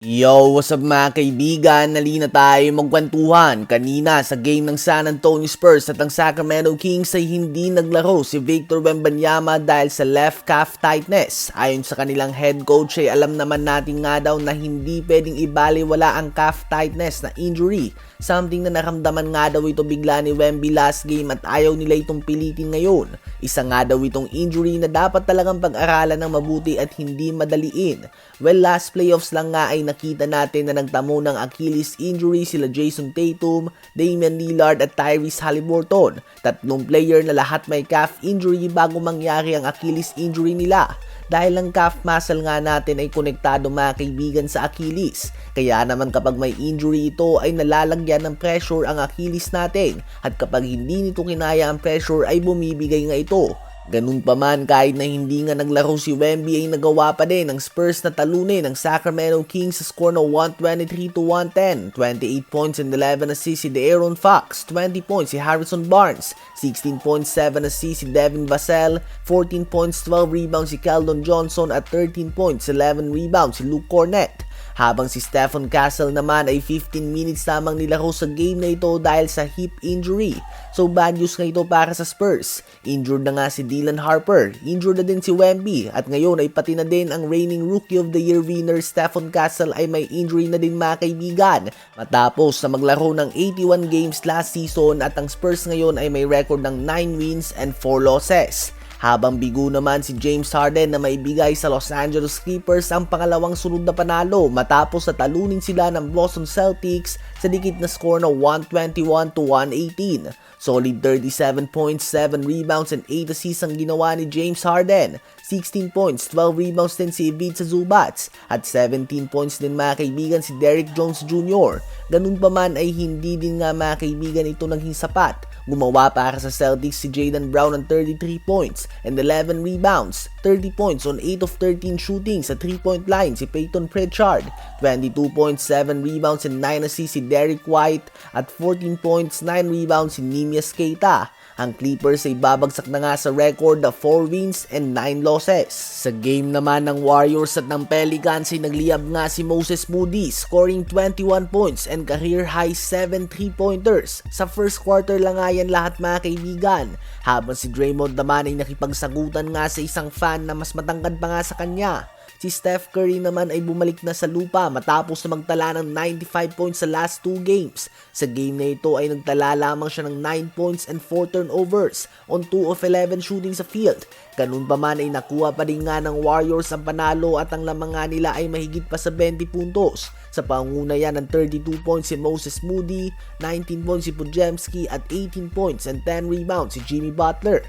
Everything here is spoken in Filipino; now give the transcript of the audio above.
Yo, what's up mga kaibigan? Nalina tayo magkwentuhan. Kanina sa game ng San Antonio Spurs at ang Sacramento Kings ay hindi naglaro si Victor Wembanyama dahil sa left calf tightness. Ayon sa kanilang head coach ay alam naman natin nga daw na hindi pwedeng ibaliwala ang calf tightness na injury. Something na naramdaman nga daw ito bigla ni Wemby last game at ayaw nila itong pilitin ngayon. Isa nga daw itong injury na dapat talagang pag-aralan ng mabuti at hindi madaliin. Well, last playoffs lang nga ay nakita natin na nagtamo ng Achilles injury sila Jason Tatum, Damian Lillard at Tyrese Haliburton. Tatlong player na lahat may calf injury bago mangyari ang Achilles injury nila. Dahil ang calf muscle nga natin ay konektado mga kaibigan sa Achilles. Kaya naman kapag may injury ito ay nalalagyan ng pressure ang Achilles natin. At kapag hindi nito kinaya ang pressure ay bumibigay nga ito. Ganun pa man, kahit na hindi nga naglaro si Wemby ay nagawa pa din ng Spurs na talunin ng Sacramento Kings sa score na 123-110. 28 points and 11 assists si De'Aaron Fox, 20 points si Harrison Barnes, 16.7 assists si Devin Vassell, 14 points 12 rebounds si Keldon Johnson at 13 points 11 rebounds si Luke Cornett. Habang si Stephen Castle naman ay 15 minutes lamang nilaro sa game na ito dahil sa hip injury. So bad news nga ito para sa Spurs. Injured na nga si Dylan Harper, injured na din si Wemby at ngayon ay pati na din ang reigning Rookie of the Year winner Stephen Castle ay may injury na din mga kaibigan. Matapos na maglaro ng 81 games last season at ang Spurs ngayon ay may record ng 9 wins and 4 losses. Habang bigo naman si James Harden na maibigay sa Los Angeles Clippers ang pangalawang sunod na panalo matapos na talunin sila ng Boston Celtics sa dikit na score na 121-118. Solid 37 points, 7 rebounds and 8 assists ang ginawa ni James Harden. 16 points, 12 rebounds din si Ivica Zubac at 17 points din mga kaibigan si Derrick Jones Jr. Ganun pa man ay hindi din nga mga kaibigan ito naging sapat. Gumawa para sa Celtics si Jaylen Brown ng 33 points and 11 rebounds, 30 points on 8 of 13 shooting sa 3-point line si Peyton Pritchard, 22 points, 7 rebounds and 9 assists si Derrick White at 14 points, 9 rebounds si Neemias Queta. Ang Clippers ay babagsak na nga sa record na 4 wins and 9 losses. Sa game naman ng Warriors at ng Pelicans ay nagliyab nga si Moses Moody scoring 21 points and career high 7 3-pointers. Sa first quarter lang nga yan lahat mga kaibigan. Habang si Draymond naman ay nakipagsagutan nga sa isang fan na mas matangkad pa nga sa kanya. Si Steph Curry naman ay bumalik na sa lupa matapos na magtala ng 95 points sa last 2 games. Sa game na ito ay nagtala lamang siya ng 9 points and 4 turnovers on 2 of 11 shooting sa field. Ganun pa man ay nakuha pa rin nga ng Warriors ang panalo at ang lamang nga nila ay mahigit pa sa 20 puntos. Sa panguna yan ng 32 points si Moses Moody, 19 points si Podziemski at 18 points and 10 rebounds si Jimmy Butler.